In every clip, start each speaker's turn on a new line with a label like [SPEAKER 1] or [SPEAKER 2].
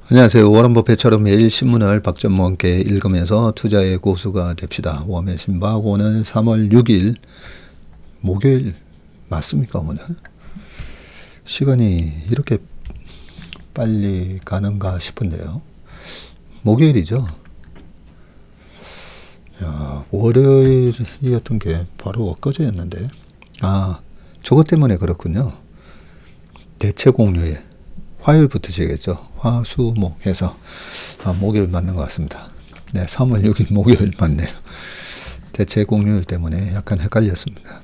[SPEAKER 1] 안녕하세요. 워런 버핏처럼 매일 신문을 박전무와 함께 읽으면서 투자의 고수가 됩시다. 웜의 신박 오늘 3월 6일 목요일 맞습니까? 오늘 시간이 이렇게 빨리 가는가 싶은데요. 목요일이죠. 야, 월요일이었던 게 바로 엊그제였는데 저것 때문에 그렇군요. 대체공휴일 화요일부터 지겠죠. 화, 수, 목 해서 목요일 맞는 것 같습니다. 네, 3월 6일 목요일 맞네요. 대체공휴일 때문에 약간 헷갈렸습니다.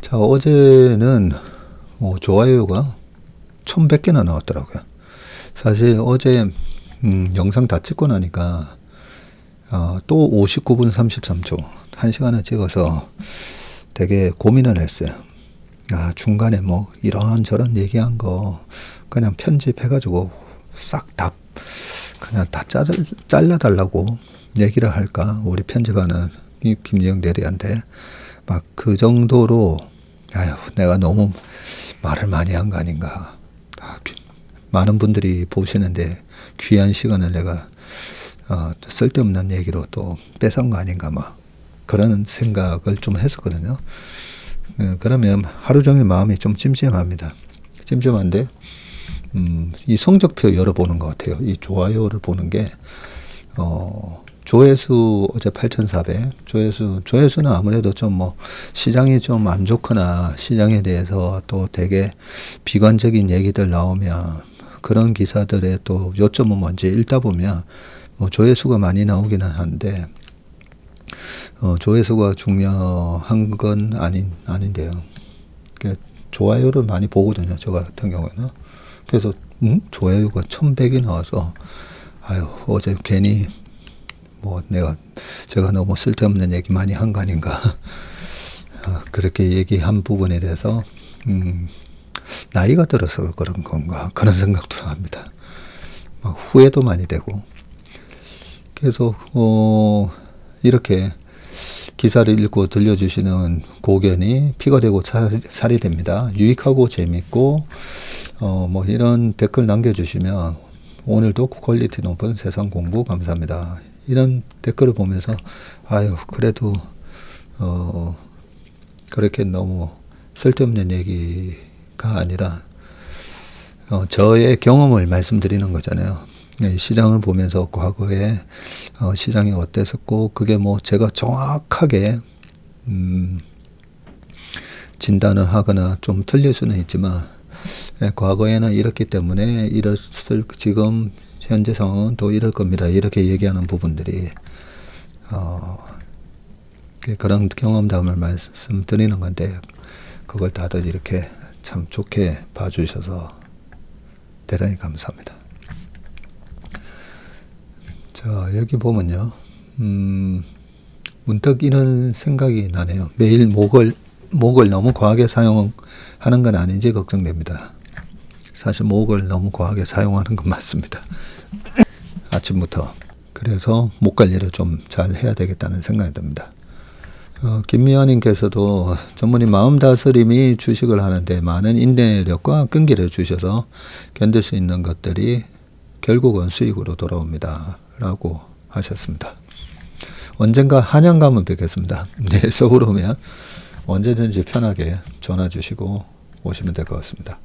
[SPEAKER 1] 자, 어제는 좋아요가 1100개나 나왔더라고요. 사실 어제 영상 다 찍고 나니까 또 59분 33초 1시간을 찍어서 되게 고민을 했어요. 중간에 뭐 이런저런 얘기한 거 그냥 편집해가지고 싹 다 그냥 다 잘라달라고 얘기를 할까, 우리 편집하는 김영 대리한테 막 그 정도로 내가 너무 말을 많이 한 거 아닌가. 많은 분들이 보시는데 귀한 시간을 내가 쓸데없는 얘기로 또 뺏은 거 아닌가, 막 그런 생각을 좀 했었거든요. 그러면 하루 종일 마음이 좀 찜찜합니다. 찜찜한데 이 성적표 열어보는 것 같아요. 이 좋아요를 보는 게 조회수 어제 8,400. 조회수는 아무래도 좀 뭐 시장이 좀 안 좋거나 시장에 대해서 또 되게 비관적인 얘기들 나오면 그런 기사들의 또 요점은 뭔지 읽다 보면 조회수가 많이 나오기는 한데 조회수가 중요한 건 아닌데요. 좋아요를 많이 보거든요, 저 같은 경우에는. 그래서 좋아요가 1100이 나와서 어제 괜히 뭐 제가 너무 쓸데없는 얘기 많이 한 거 아닌가. 그렇게 얘기한 부분에 대해서 나이가 들어서 그런 건가, 그런 생각도 합니다. 막 후회도 많이 되고. 그래서 이렇게 기사를 읽고 들려주시는 고견이 피가 되고 살이 됩니다. 유익하고 재밌고 뭐 이런 댓글 남겨주시면 오늘도 퀄리티 높은 세상 공부 감사합니다. 이런 댓글을 보면서 그래도 그렇게 너무 쓸데없는 얘기가 아니라 저의 경험을 말씀드리는 거잖아요. 시장을 보면서 과거에 시장이 어땠었고, 그게 뭐 제가 정확하게 진단을 하거나 좀 틀릴 수는 있지만 과거에는 이렇기 때문에 지금 현재 상황은 또 이럴 겁니다, 이렇게 얘기하는 부분들이 그런 경험담을 말씀드리는 건데, 그걸 다들 이렇게 참 좋게 봐주셔서 대단히 감사합니다. 자, 여기 보면요. 문득 이런 생각이 나네요. 매일 목을 너무 과하게 사용하는 건 아닌지 걱정됩니다. 사실 목을 너무 과하게 사용하는 건 맞습니다. 아침부터. 그래서 목 관리를 좀 잘 해야 되겠다는 생각이 듭니다. 김미화님께서도 전문의 마음 다스림이 주식을 하는데 많은 인내력과 끈기를 주셔서 견딜 수 있는 것들이 결국은 수익으로 돌아옵니다 라고 하셨습니다. 언젠가 한양 가면 뵙겠습니다. 네, 서울 오면 언제든지 편하게 전화 주시고 오시면 될 것 같습니다.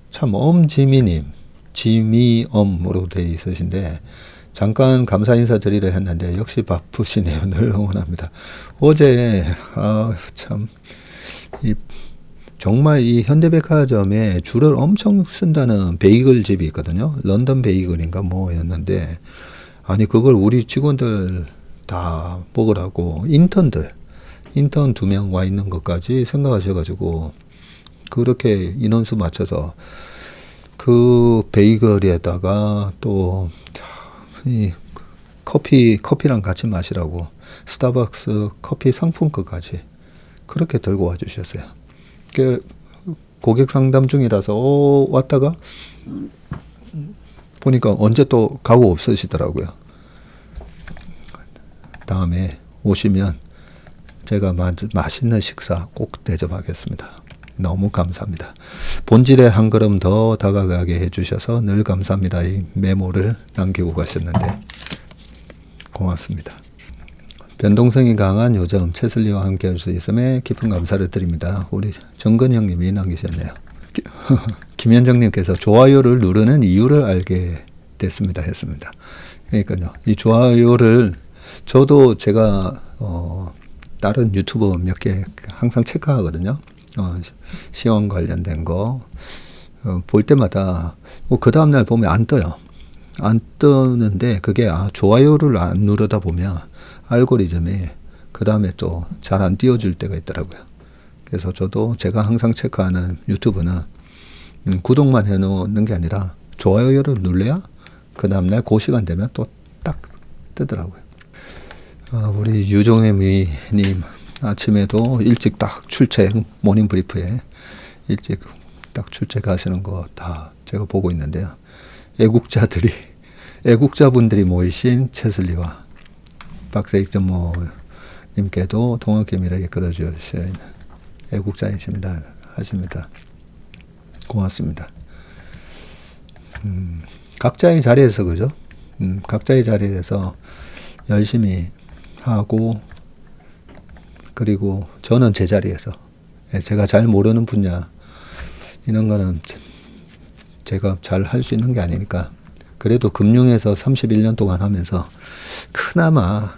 [SPEAKER 1] 참, 엄지미님, 지미엄으로 되어 있으신데 잠깐 감사 인사 드리려 했는데 역시 바쁘시네요. 늘 응원합니다. 어제 참 정말 이 현대백화점에 줄을 엄청 쓴다는 베이글 집이 있거든요. 런던 베이글인가 뭐였는데, 그걸 우리 직원들 다 먹으라고 인턴 2명 와 있는 것까지 생각하셔가지고 그렇게 인원수 맞춰서 그 베이글에다가 또 이 커피랑 같이 마시라고 스타벅스 커피 상품권까지 그렇게 들고 와 주셨어요. 고객 상담 중이라서 왔다가 보니까 언제 또 가고 없으시더라고요. 다음에 오시면 제가 맛있는 식사 꼭 대접하겠습니다. 너무 감사합니다. 본질에 한 걸음 더 다가가게 해주셔서 늘 감사합니다. 이 메모를 남기고 가셨는데 고맙습니다. 변동성이 강한 요즘 채슬리와 함께 할 수 있음에 깊은 감사를 드립니다. 우리 정근 형님이 남기셨네요. 김현정님께서 좋아요를 누르는 이유를 알게 됐습니다. 했습니다. 그러니까요. 이 좋아요를 저도 제가 다른 유튜브 몇 개 항상 체크하거든요. 시험 관련된 거 볼 때마다 그 다음날 보면 안 떠요. 안 뜨는데 그게 좋아요를 안 누르다 보면 알고리즘이 그 다음에 또 잘 안 띄워줄 때가 있더라고요. 그래서 저도 제가 항상 체크하는 유튜브는 구독만 해놓는 게 아니라 좋아요를 눌러야 그 다음날 그 시간 되면 또 딱 뜨더라고요. 우리 유종혜님 아침에도 일찍 딱 출첵 모닝 브리프에 일찍 딱 출첵하시는 거 다 제가 보고 있는데요. 애국자분들이 모이신 채슬리와 박세익전모 님께도 동학개미를 이끌어주신 애국자이십니다. 하십니다. 고맙습니다. 각자의 자리에서 그죠? 각자의 자리에서 열심히 하고 그리고 저는 제 자리에서 제가 잘 모르는 분야 이런 거는 제가 잘 할 수 있는 게 아니니까 그래도 금융에서 31년 동안 하면서 그나마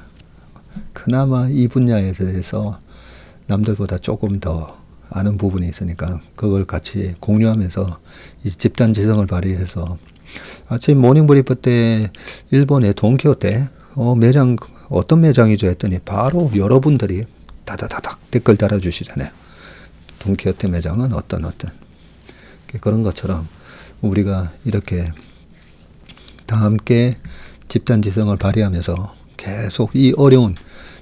[SPEAKER 1] 이 분야에 대해서 남들보다 조금 더 아는 부분이 있으니까 그걸 같이 공유하면서 이 집단 지성을 발휘해서 아침 모닝 브리프 때 일본의 돈키호테 매장 어떤 매장이죠 했더니 바로 여러분들이 다다다닥 댓글 달아주시잖아요. 돈키호테 매장은 어떤 그런 것처럼 우리가 이렇게 다 함께 집단 지성을 발휘하면서 계속 이 어려운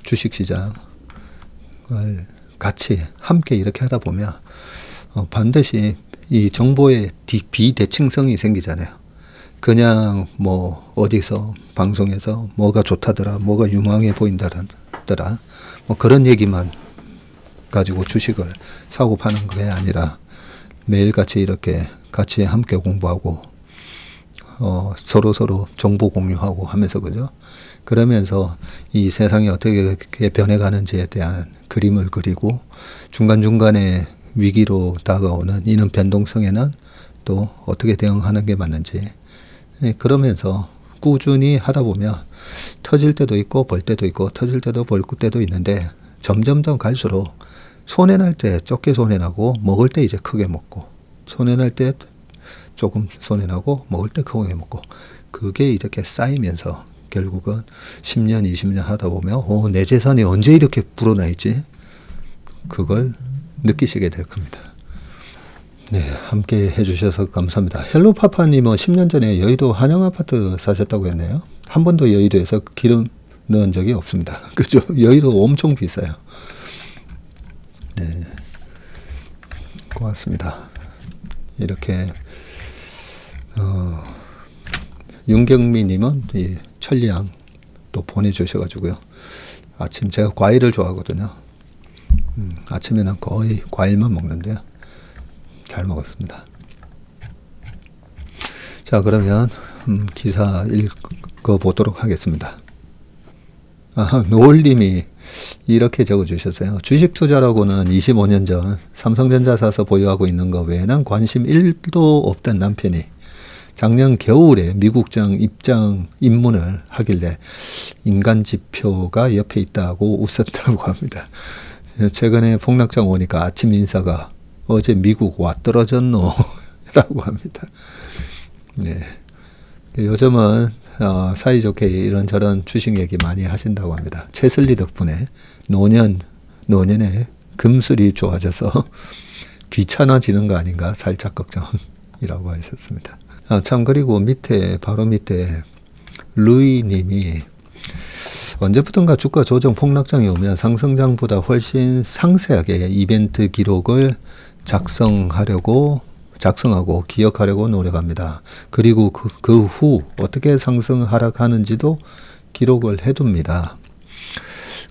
[SPEAKER 1] 주식시장을 같이 함께 이렇게 하다 보면 반드시 이 정보의 비대칭성이 생기잖아요. 그냥 뭐 어디서 방송에서 뭐가 좋다더라, 뭐가 유망해 보인다더라, 뭐 그런 얘기만 가지고 주식을 사고 파는 게 아니라 매일같이 이렇게 같이 함께 공부하고 서로 정보 공유하고 하면서 그죠? 그러면서 이 세상이 어떻게 변해가는지에 대한 그림을 그리고 중간중간에 위기로 다가오는 이런 변동성에는 또 어떻게 대응하는 게 맞는지 그러면서 꾸준히 하다 보면 터질 때도 있고 벌 때도 있고 터질 때도 벌 때도 있는데 점점 더 갈수록 손해날 때 적게 손해나고 먹을 때 이제 크게 먹고 손해날 때 조금 손해나고 먹을 때 크게 먹고 그게 이렇게 쌓이면서 결국은 10년 20년 하다 보면 내 재산이 언제 이렇게 불어나 있지? 그걸 느끼시게 될 겁니다. 네, 함께 해주셔서 감사합니다. 헬로파파님은 10년 전에 여의도 한양아파트 사셨다고 했네요. 한 번도 여의도에서 기름 넣은 적이 없습니다. 그죠? 여의도 엄청 비싸요. 네, 고맙습니다. 이렇게 윤경미님은 이 천리향 또 보내주셔가지고요. 아침 제가 과일을 좋아하거든요. 아침에는 거의 과일만 먹는데요. 잘 먹었습니다. 자, 그러면 기사 읽어보도록 하겠습니다. 노을님이 이렇게 적어주셨어요. 주식 투자라고는 25년 전 삼성전자 사서 보유하고 있는 것 외에는 관심 1도 없던 남편이 작년 겨울에 미국장 입문을 하길래 인간지표가 옆에 있다고 웃었다고 합니다. 최근에 폭락장 오니까 아침 인사가 어제 미국 와 떨어졌노? 라고 합니다. 네. 요즘은 사이좋게 이런저런 주식 얘기 많이 하신다고 합니다. 채슬리 덕분에 노년에 금술이 좋아져서 귀찮아지는 거 아닌가 살짝 걱정이라고 하셨습니다. 참 그리고 바로 밑에 루이님이 언제부턴가 주가 조정 폭락장이 오면 상승장보다 훨씬 상세하게 이벤트 기록을 작성하고 기억하려고 노력합니다. 그리고 그 후 어떻게 상승 하락하는지도 기록을 해둡니다.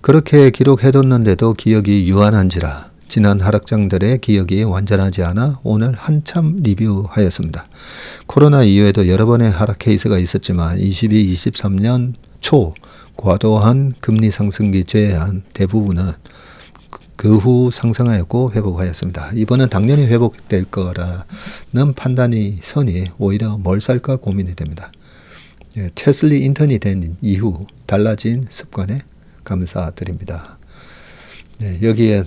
[SPEAKER 1] 그렇게 기록해뒀는데도 기억이 유한한지라 지난 하락장들의 기억이 완전하지 않아 오늘 한참 리뷰하였습니다. 코로나 이후에도 여러 번의 하락 케이스가 있었지만 22, 23년 초 과도한 금리 상승기 제외한 대부분은 그 후 상승하였고 회복하였습니다. 이번은 당연히 회복될 거라는 판단이 선이 오히려 뭘 살까 고민이 됩니다. 채슬리 인턴이 된 이후 달라진 습관에 감사드립니다. 여기에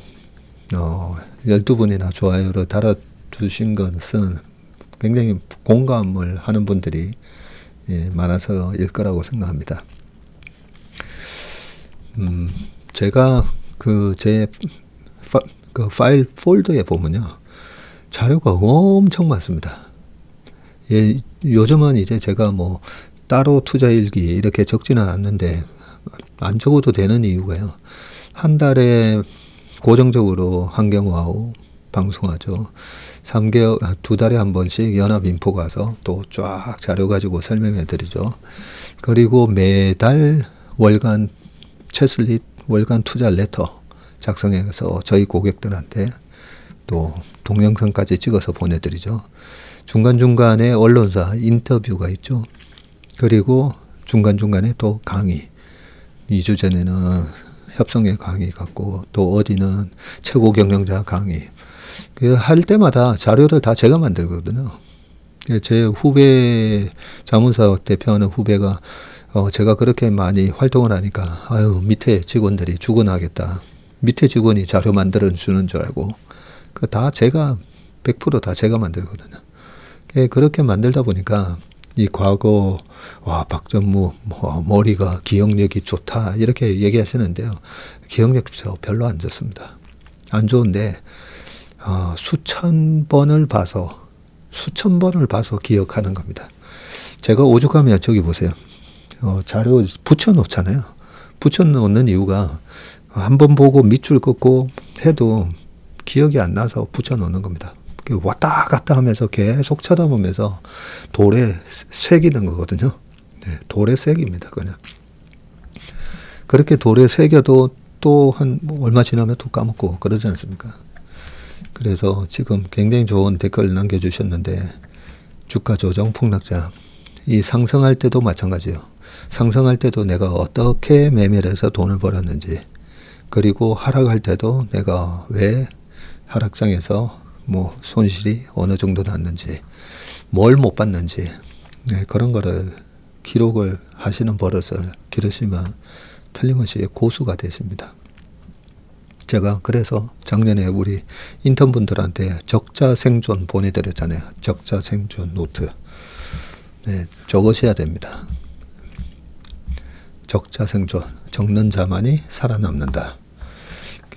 [SPEAKER 1] 12분이나 좋아요를 달아주신 것은 굉장히 공감을 하는 분들이 많아서일 거라고 생각합니다. 제가 제 파일 폴더에 보면요, 자료가 엄청 많습니다. 요즘은 이제 제가 뭐 따로 투자일기 이렇게 적지는 않는데 안 적어도 되는 이유가요, 한 달에 고정적으로 한경와우 방송하죠. 2달에 한 번씩 연합인포 가서 또 쫙 자료 가지고 설명해 드리죠. 그리고 매달 월간 채슬리 월간 투자 레터 작성해서 저희 고객들한테 또 동영상까지 찍어서 보내드리죠. 중간중간에 언론사 인터뷰가 있죠. 그리고 중간중간에 또 강의. 2주 전에는 협성의 강의 갖고, 또 어디는 최고 경영자 강의. 할 때마다 자료를 다 제가 만들거든요. 제 후배, 자문사 대표하는 후배가 제가 그렇게 많이 활동을 하니까 아유, 밑에 직원들이 죽어나겠다. 밑에 직원이 자료 만들어 주는 줄 알고 다 제가 100% 다 제가 만들거든요. 그렇게 만들다 보니까 이 과거 박전무 머리가 기억력이 좋다 이렇게 얘기하시는데요. 기억력 별로 안 좋습니다. 안 좋은데 수천 번을 봐서 기억하는 겁니다. 제가 오죽하면 저기 보세요. 자료 붙여놓잖아요. 붙여놓는 이유가 한 번 보고 밑줄 긋고 해도 기억이 안 나서 붙여놓는 겁니다. 왔다 갔다 하면서 계속 쳐다보면서 돌에 새기는 거거든요. 돌에 새깁니다. 그냥. 그렇게 돌에 새겨도 또 한 얼마 지나면 또 까먹고 그러지 않습니까? 그래서 지금 굉장히 좋은 댓글 남겨주셨는데, 주가 조정 폭락장. 이 상승할 때도 마찬가지예요. 상승할 때도 내가 어떻게 매매를 해서 돈을 벌었는지, 그리고 하락할 때도 내가 왜 하락장에서 뭐 손실이 어느 정도 났는지, 뭘 못 봤는지, 그런 거를 기록을 하시는 버릇을 기르시면 틀림없이 고수가 되십니다. 제가 그래서 작년에 우리 인턴분들한테 적자 생존 보내드렸잖아요. 적자 생존 노트. 적으셔야 됩니다. 적자 생존, 적는 자만이 살아남는다.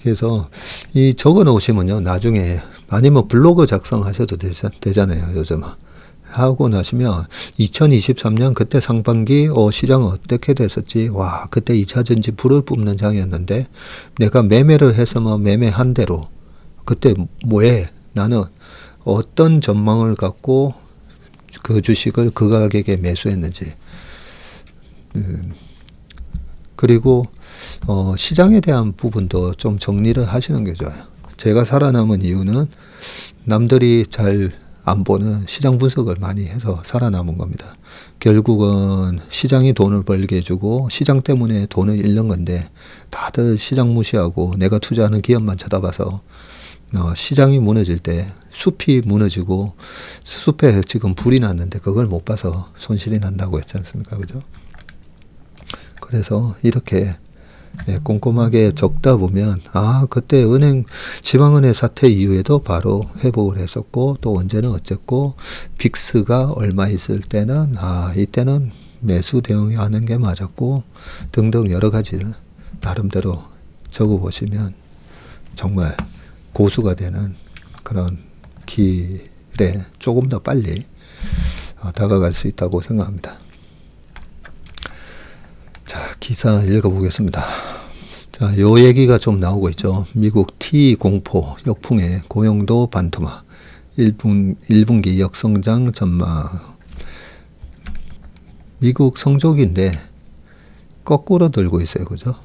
[SPEAKER 1] 그래서 이 적어 놓으시면요, 나중에 아니면 블로그 작성하셔도 되잖아요. 요즘 하고 나시면 2023년 그때 상반기 시장은 어떻게 됐었지, 와 그때 2차전지 불을 뿜는 장이었는데 내가 매매를 했으면 매매한 대로 그때 뭐해, 나는 어떤 전망을 갖고 그 주식을 그 가격에 매수했는지, 그리고 시장에 대한 부분도 좀 정리를 하시는 게 좋아요. 제가 살아남은 이유는 남들이 잘 안 보는 시장 분석을 많이 해서 살아남은 겁니다. 결국은 시장이 돈을 벌게 해주고 시장 때문에 돈을 잃는 건데, 다들 시장 무시하고 내가 투자하는 기업만 쳐다봐서 시장이 무너질 때 숲이 무너지고, 숲에 지금 불이 났는데 그걸 못 봐서 손실이 난다고 했지 않습니까? 그죠? 그래서 이렇게 꼼꼼하게 적다 보면, 그때 지방은행 사태 이후에도 바로 회복을 했었고, 또 언제는 어쨌고, 빅스가 얼마 있을 때는 이때는 매수 대응하는 게 맞았고, 등등 여러 가지를 나름대로 적어보시면 정말 고수가 되는 그런 길에 조금 더 빨리 다가갈 수 있다고 생각합니다. 자, 기사 읽어보겠습니다. 자, 요 얘기가 좀 나오고 있죠. 미국 T 공포 역풍에 고용도 반토막, 1분기 역성장 전망. 미국 성적인데 거꾸로 들고 있어요. 그죠?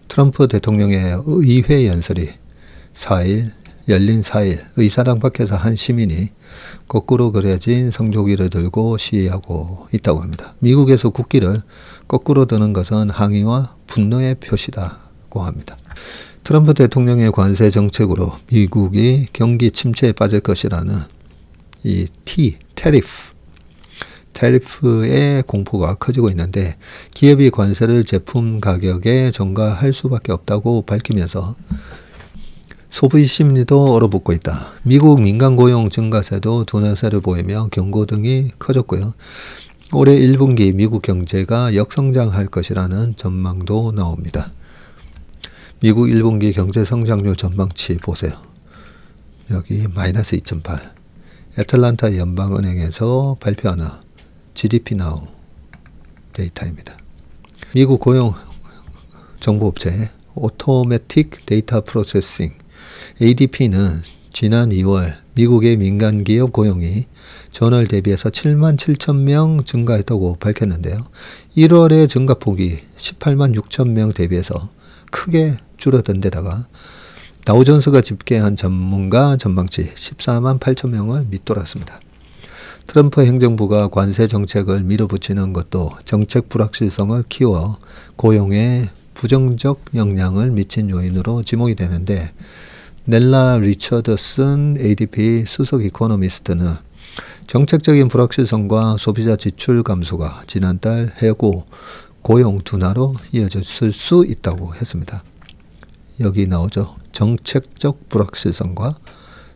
[SPEAKER 1] 트럼프 대통령의 의회 연설이 4일, 열린 4일, 의사당 밖에서 한 시민이 거꾸로 그려진 성조기를 들고 시위하고 있다고 합니다. 미국에서 국기를 거꾸로 드는 것은 항의와 분노의 표시다고 합니다. 트럼프 대통령의 관세 정책으로 미국이 경기 침체에 빠질 것이라는 이 테리프의 공포가 커지고 있는데, 기업이 관세를 제품 가격에 전가할 수밖에 없다고 밝히면서 소비 심리도 얼어붙고 있다. 미국 민간 고용 증가세도 둔화세를 보이며 경고등이 커졌고요. 올해 1분기 미국 경제가 역성장할 것이라는 전망도 나옵니다. 미국 1분기 경제 성장률 전망치 보세요. 여기 마이너스 2.8. 애틀란타 연방은행에서 발표하는 GDP Now 데이터입니다. 미국 고용 정보업체 오토매틱 데이터 프로세싱 ADP는 지난 2월 미국의 민간기업 고용이 전월 대비해서 7만 7천 명 증가했다고 밝혔는데요. 1월의 증가폭이 18만 6천 명 대비해서 크게 줄어든 데다가 다우존스가 집계한 전문가 전망치 14만 8천 명을 밑돌았습니다. 트럼프 행정부가 관세 정책을 밀어붙이는 것도 정책 불확실성을 키워 고용에 부정적 영향을 미친 요인으로 지목이 되는데, 넬라 리처드슨 ADP 수석 이코노미스트는 정책적인 불확실성과 소비자 지출 감소가 지난달 해고 고용 둔화로 이어졌을 수 있다고 했습니다. 여기 나오죠. 정책적 불확실성과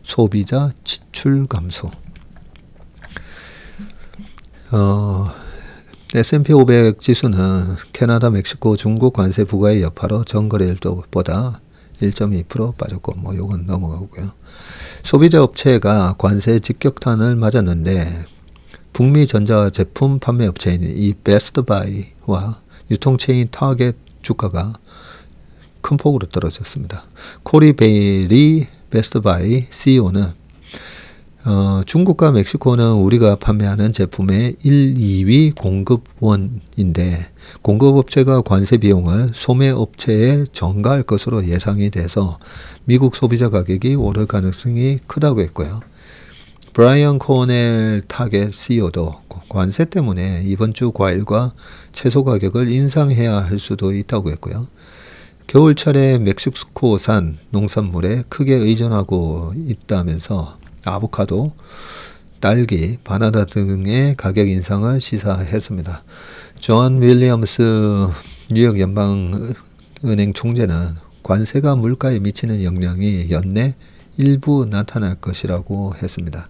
[SPEAKER 1] 소비자 지출 감소. S&P 500 지수는 캐나다, 멕시코, 중국 관세 부과의 여파로 전거래일보다 1.2% 빠졌고, 뭐 요건 넘어가고요. 소비자 업체가 관세 직격탄을 맞았는데, 북미 전자제품 판매 업체인 이 베스트바이와 유통체인 타겟 주가가 큰 폭으로 떨어졌습니다. 코리 베일이 베스트바이 CEO는 중국과 멕시코는 우리가 판매하는 제품의 1, 2위 공급원인데, 공급업체가 관세 비용을 소매업체에 전가할 것으로 예상이 돼서 미국 소비자 가격이 오를 가능성이 크다고 했고요. 브라이언 코넬 타겟 CEO도 관세 때문에 이번 주 과일과 채소 가격을 인상해야 할 수도 있다고 했고요. 겨울철에 멕시코산 농산물에 크게 의존하고 있다면서 아보카도, 딸기, 바나나 등의 가격 인상을 시사했습니다. 존 윌리엄스 뉴욕 연방은행 총재는 관세가 물가에 미치는 영향이 연내 일부 나타날 것이라고 했습니다.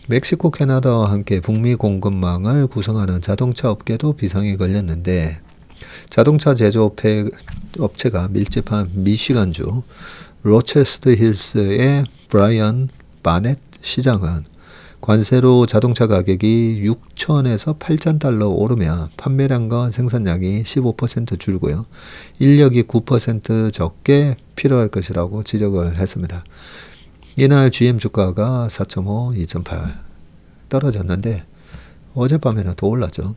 [SPEAKER 1] 멕시코, 캐나다와 함께 북미 공급망을 구성하는 자동차 업계도 비상이 걸렸는데, 자동차 제조업체가 밀집한 미시간주 로체스터 힐스의 브라이언 바넷 시장은 관세로 자동차 가격이 6,000에서 8,000달러 오르면 판매량과 생산량이 15% 줄고요. 인력이 9% 적게 필요할 것이라고 지적을 했습니다. 이날 GM 주가가 4.5, 2.8 떨어졌는데 어젯밤에는 더 올랐죠.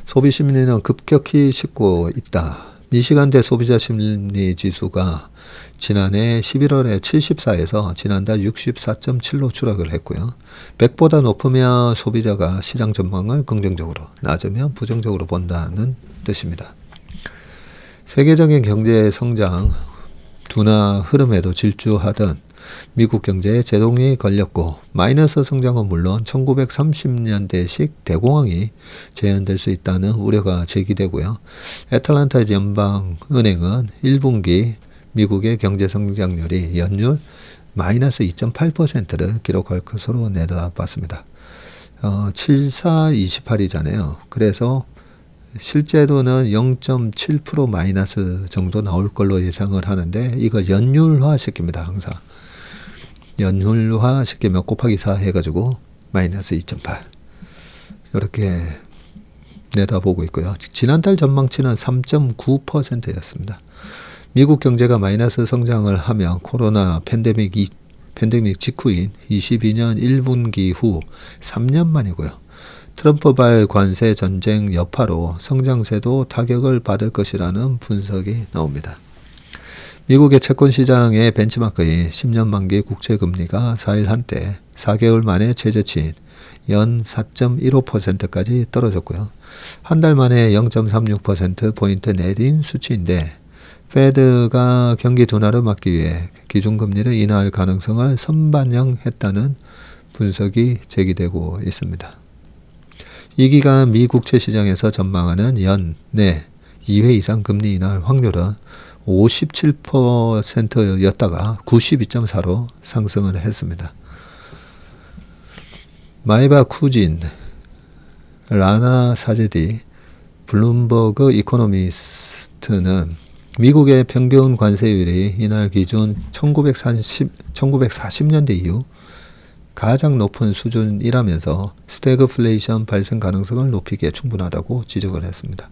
[SPEAKER 1] 소비 심리는 급격히 식고 있다. 미시간대 소비자 심리 지수가 지난해 11월에 74에서 지난달 64.7로 추락을 했고요. 100보다 높으면 소비자가 시장 전망을 긍정적으로, 낮으면 부정적으로 본다는 뜻입니다. 세계적인 경제 성장 둔화 흐름에도 질주하던 미국 경제에 제동이 걸렸고, 마이너스 성장은 물론 1930년대식 대공황이 재현될 수 있다는 우려가 제기되고요. 애틀란타 연방은행은 1분기 미국의 경제 성장률이 연율 마이너스 2.8%를 기록할 것으로 내다봤습니다. 7428이잖아요. 그래서 실제로는 0.7% 마이너스 정도 나올 걸로 예상을 하는데, 이걸 연율화 시킵니다. 항상 연율화 시키면 곱하기 4 해가지고 마이너스 2.8 이렇게 내다보고 있고요. 지난달 전망치는 3.9%였습니다. 미국 경제가 마이너스 성장을 하면 코로나 팬데믹 직후인 22년 1분기 후 3년 만이고요. 트럼프발 관세 전쟁 여파로 성장세도 타격을 받을 것이라는 분석이 나옵니다. 미국의 채권 시장의 벤치마크인 10년 만기 국채금리가 4일 한때 4개월 만에 최저치인 연 4.15%까지 떨어졌고요. 한 달 만에 0.36%포인트 내린 수치인데 페드가 경기 둔화를 막기 위해 기준금리를 인하할 가능성을 선반영했다는 분석이 제기되고 있습니다. 이 기간 미 국채 시장에서 전망하는 연내 2회 이상 금리 인하할 확률은 57%였다가 92.4로 상승을 했습니다. 마이바 쿠진, 라나 사제디, 블룸버그 이코노미스트는 미국의 평균 관세율이 이날 기준 1940년대 이후 가장 높은 수준이라면서 스태그플레이션 발생 가능성을 높이기에 충분하다고 지적을 했습니다.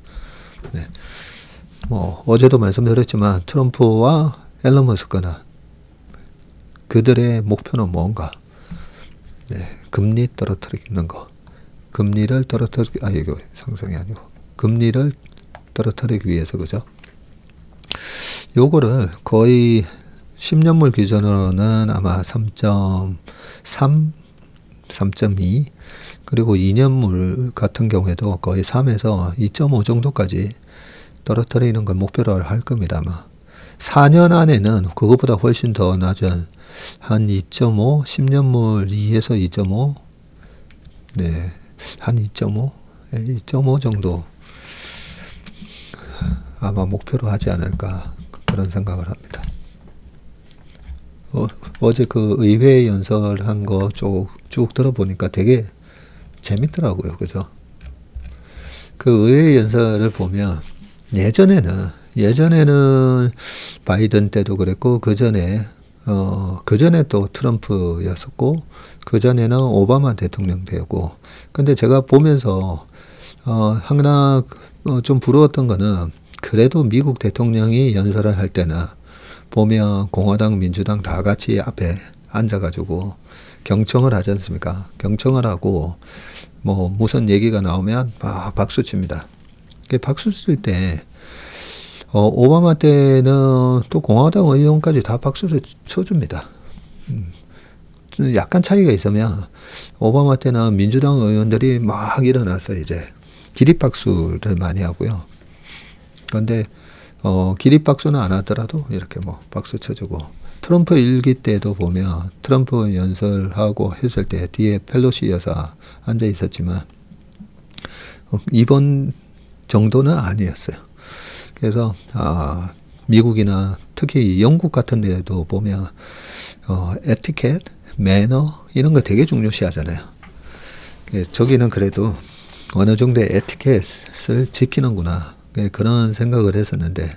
[SPEAKER 1] 네. 어제도 말씀드렸지만 트럼프와 앨런 머스크는 그들의 목표는 뭔가? 네. 금리 떨어뜨리는 거. 금리를 이거 상승이 아니고 금리를 떨어뜨리기 위해서 그죠? 요거를 거의 10년물 기준으로는 아마 3.3, 3.2 그리고 2년물 같은 경우에도 거의 3에서 2.5 정도까지 떨어뜨리는 걸 목표로 할 겁니다. 아마 4년 안에는 그것보다 훨씬 더 낮은 한 2.5, 10년물 2에서 2.5 네, 한 2.5, 2.5 정도 아마 목표로 하지 않을까 그런 생각을 합니다. 어제 그 의회 연설한 거 쭉 들어보니까 되게 재밌더라고요. 그죠? 그 의회 연설을 보면 예전에는 바이든 때도 그랬고 그 전에 또 트럼프였었고 그 전에는 오바마 대통령 되고 근데 제가 보면서 하나 좀 부러웠던 거는 그래도 미국 대통령이 연설을 할 때는 보면 공화당, 민주당 다 같이 앞에 앉아가지고 경청을 하지 않습니까? 경청을 하고 뭐 무슨 얘기가 나오면 막 박수 칩니다. 박수 칠 때 오바마 때는 또 공화당 의원까지 다 박수를 쳐줍니다. 약간 차이가 있으면 오바마 때는 민주당 의원들이 막 일어나서 이제 기립박수를 많이 하고요. 그런데 기립박수는 안 하더라도 이렇게 뭐 박수 쳐주고 트럼프 일기 때도 보면 트럼프 연설하고 했을 때 뒤에 펠로시 여사 앉아 있었지만 이번 정도는 아니었어요. 그래서 미국이나 특히 영국 같은 데도 보면 에티켓, 매너 이런 거 되게 중요시 하잖아요. 저기는 그래도 어느 정도의 에티켓을 지키는구나 그런 생각을 했었는데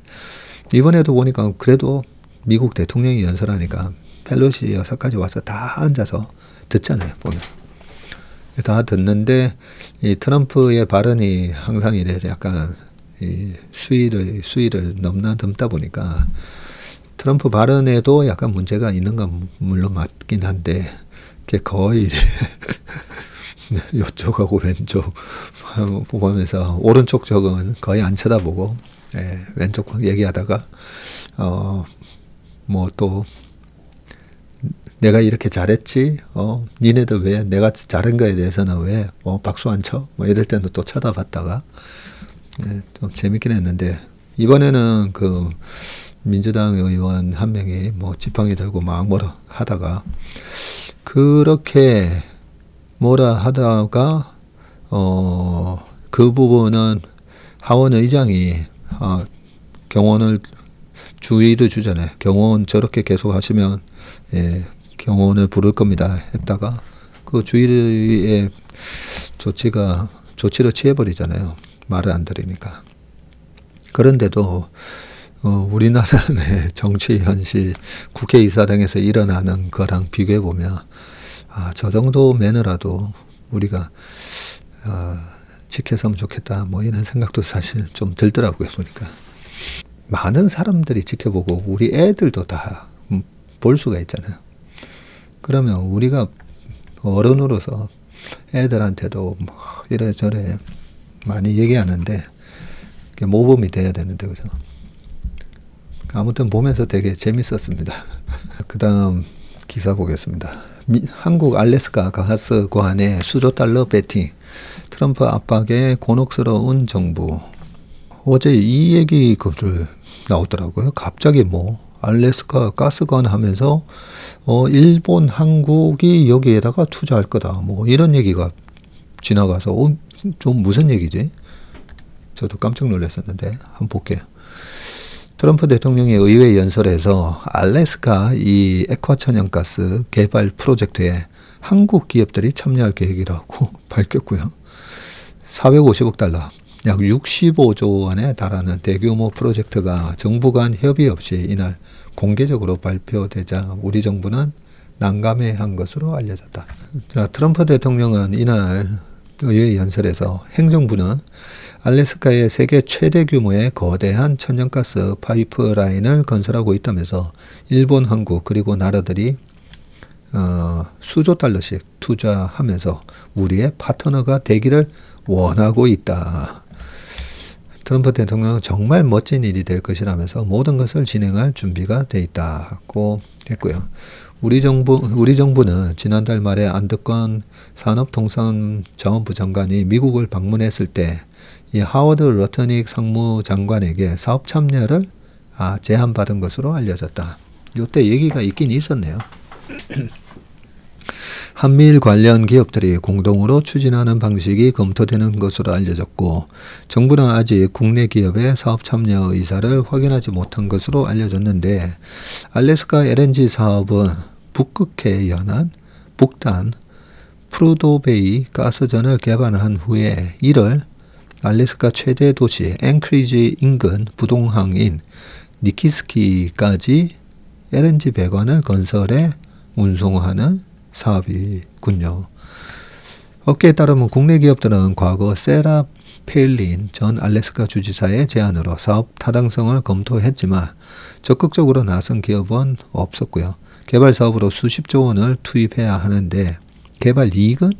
[SPEAKER 1] 이번에도 보니까 그래도 미국 대통령이 연설하니까 펠로시 여사까지 와서 다 앉아서 듣잖아요. 보면 다 듣는데 이 트럼프의 발언이 항상 이래 약간 이 수위를 넘나듬다 보니까 트럼프 발언에도 약간 문제가 있는 건 물론 맞긴 한데 그게 거의 이제 이쪽하고 왼쪽 보면서 오른쪽 쪽은 거의 안 쳐다보고 왼쪽 얘기하다가 뭐 또 내가 이렇게 잘했지 니네들 왜 내가 잘한 거에 대해서는 왜 박수 안 쳐? 뭐 이럴 때는 또 쳐다봤다가 좀 재밌긴 했는데 이번에는 그 민주당 의원 한 명이 뭐 지팡이 들고 막 뭐라 하다가 그렇게 뭐라 하다가 그 부분은 하원 의장이 경호원을 주의를 주잖아요. 경호원 저렇게 계속 하시면 경호원을 부를 겁니다 했다가 그 주의의 조치를 취해버리잖아요. 말을 안 들으니까. 그런데도 우리나라의 정치 현실 국회의사당에서 일어나는 거랑 비교해 보면 저 정도 매너라도 우리가 지켰으면 좋겠다 뭐 이런 생각도 사실 좀 들더라고요. 보니까 많은 사람들이 지켜보고 우리 애들도 다 볼 수가 있잖아요. 그러면 우리가 어른으로서 애들한테도 뭐 이래저래 많이 얘기하는데 모범이 돼야 되는데 그죠? 아무튼 보면서 되게 재밌었습니다. 그 다음 기사 보겠습니다. 한국 알래스카 가스 관에 수조 달러 베팅, 트럼프 압박에 곤혹스러운 정부. 어제 이 얘기를 나오더라고요. 갑자기 뭐 알래스카 가스관 하면서 일본, 한국이 여기에다가 투자할 거다. 뭐 이런 얘기가 지나가서 좀 무슨 얘기지? 저도 깜짝 놀랐었는데 한번 볼게요. 트럼프 대통령이 의회 연설에서 알래스카 이 액화 천연가스 개발 프로젝트에 한국 기업들이 참여할 계획이라고 밝혔고요. 450억 달러, 약 65조 원에 달하는 대규모 프로젝트가 정부 간 협의 없이 이날 공개적으로 발표되자 우리 정부는 난감해한 것으로 알려졌다. 자, 트럼프 대통령은 이날 의회 연설에서 행정부는 알래스카에 세계 최대 규모의 거대한 천연가스 파이프라인을 건설하고 있다면서 일본, 한국 그리고 나라들이 수조 달러씩 투자하면서 우리의 파트너가 되기를 원하고 있다. 트럼프 대통령은 정말 멋진 일이 될 것이라면서 모든 것을 진행할 준비가 돼 있다고 했고요. 우리 정부는 지난달 말에 안덕건 산업통상자원부 장관이 미국을 방문했을 때 이 하워드 러터닉 상무장관에게 사업 참여를 제안받은 것으로 알려졌다. 이때 얘기가 있긴 있었네요. 한미일 관련 기업들이 공동으로 추진하는 방식이 검토되는 것으로 알려졌고 정부는 아직 국내 기업의 사업 참여 의사를 확인하지 못한 것으로 알려졌는데 알래스카 LNG 사업은 북극해에 연한 북단 프루도베이 가스전을 개발한 후에 이를 알래스카 최대 도시 앵크리지 인근 부동항인 니키스키까지 LNG 배관을 건설해 운송하는 사업이군요. 업계에 따르면 국내 기업들은 과거 세라 페일린 전 알래스카 주지사의 제안으로 사업 타당성을 검토했지만 적극적으로 나선 기업은 없었고요. 개발 사업으로 수십조 원을 투입해야 하는데 개발 이익은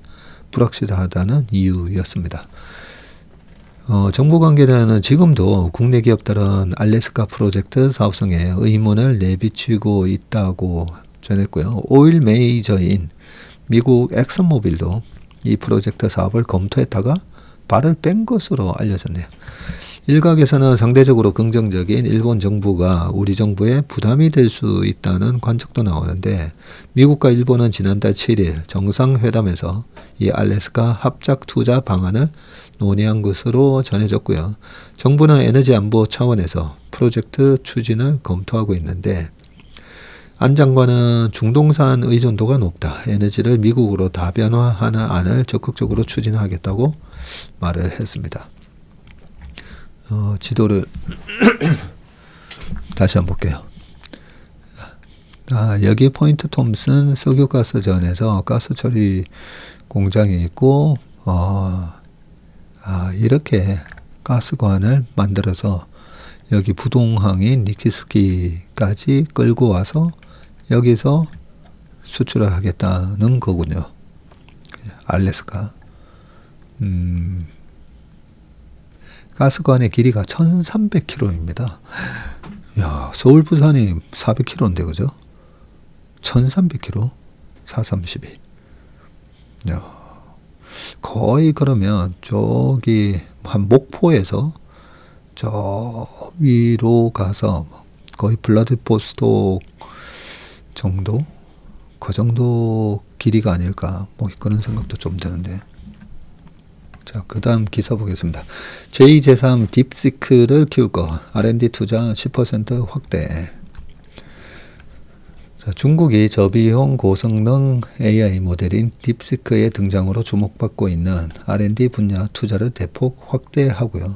[SPEAKER 1] 불확실하다는 이유였습니다. 정부 관계자는 지금도 국내 기업들은 알래스카 프로젝트 사업성에 의문을 내비치고 있다고 전했고요. 오일 메이저인 미국 엑슨모빌도 이 프로젝트 사업을 검토했다가 발을 뺀 것으로 알려졌네요. 일각에서는 상대적으로 긍정적인 일본 정부가 우리 정부에 부담이 될 수 있다는 관측도 나오는데 미국과 일본은 지난달 7일 정상회담에서 이 알래스카 합작 투자 방안을 논의한 것으로 전해졌고요. 정부는 에너지 안보 차원에서 프로젝트 추진을 검토하고 있는데 안 장관은 중동산 의존도가 높다. 에너지를 미국으로 다변화하는 안을 적극적으로 추진하겠다고 말을 했습니다. 지도를 다시 한번 볼게요. 여기 포인트 톰슨 석유가스전에서 가스처리 공장이 있고 이렇게 가스관을 만들어서 여기 부동항인 니키스키까지 끌고 와서 여기서 수출을 하겠다는 거군요. 알래스카. 가스관의 길이가 1300km입니다. 야, 서울 부산이 400km인데 그죠? 1300km 432. 야, 거의 그러면 저기 한 목포에서 저 위로 가서 거의 블라디보스톡 정도? 그 정도 길이가 아닐까 뭐 그런 생각도 좀 드는데. 자, 그 다음 기사 보겠습니다. 제2, 제3 딥시크를 키울 거 R&D 투자 10% 확대. 자, 중국이 저비용 고성능 AI 모델인 딥시크의 등장으로 주목받고 있는 R&D 분야 투자를 대폭 확대하고요.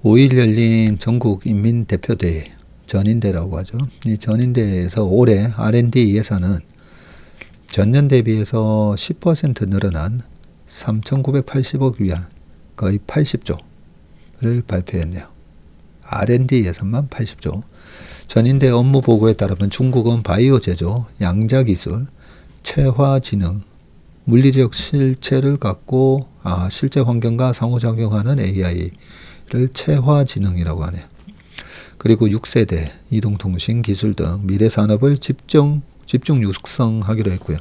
[SPEAKER 1] 5일 열린 전국인민대표대회, 전인대라고 하죠. 이 전인대에서 올해 R&D 예산은 전년 대비해서 10% 늘어난 3,980억 위안, 거의 80조를 발표했네요. R&D 예산만 80조. 전인대 업무 보고에 따르면 중국은 바이오 제조, 양자 기술, 체화지능, 물리적 실체를 갖고 실제 환경과 상호작용하는 AI를 체화지능이라고 하네요. 그리고 6세대 이동통신 기술 등 미래 산업을 집중 육성하기로 했고요.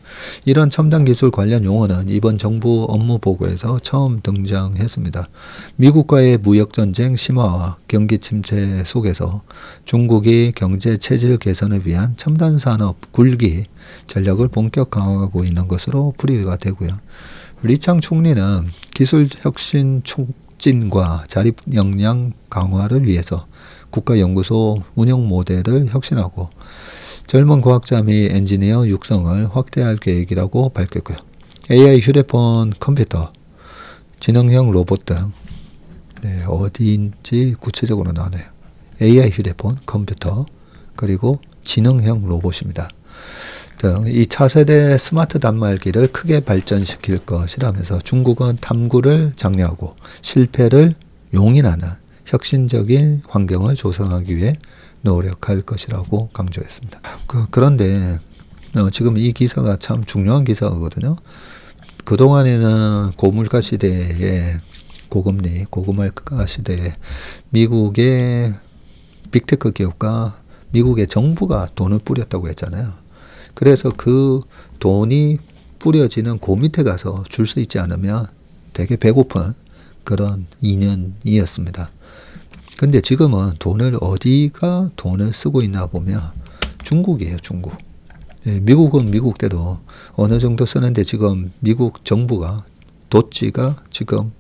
[SPEAKER 1] 이런 첨단 기술 관련 용어는 이번 정부 업무 보고에서 처음 등장했습니다. 미국과의 무역 전쟁 심화와 경기 침체 속에서 중국이 경제 체질 개선을 위한 첨단 산업 굴기 전략을 본격 강화하고 있는 것으로 풀이가 되고요. 리창 총리는 기술 혁신 촉진과 자립 역량 강화를 위해서 국가연구소 운영 모델을 혁신하고 젊은 과학자 및 엔지니어 육성을 확대할 계획이라고 밝혔고요. AI 휴대폰, 컴퓨터, 지능형 로봇 등 어디인지 구체적으로 나와요. AI 휴대폰, 컴퓨터, 그리고 지능형 로봇입니다. 등 이 차세대 스마트 단말기를 크게 발전시킬 것이라면서 중국은 탐구를 장려하고 실패를 용인하는 혁신적인 환경을 조성하기 위해 노력할 것이라고 강조했습니다. 그런데 지금 이 기사가 참 중요한 기사거든요. 그동안에는 고물가 시대에 고금리, 고금화 시대에 미국의 빅테크 기업과 미국의 정부가 돈을 뿌렸다고 했잖아요. 그래서 그 돈이 뿌려지는 그 밑에 가서 줄 수 있지 않으면 되게 배고픈 그런 2년이었습니다. 근데 지금은 어디가 돈을 쓰고 있나 보면 중국이에요, 중국. 미국은 미국대로 어느 정도 쓰는데 지금 미국 정부가 도찌가 지금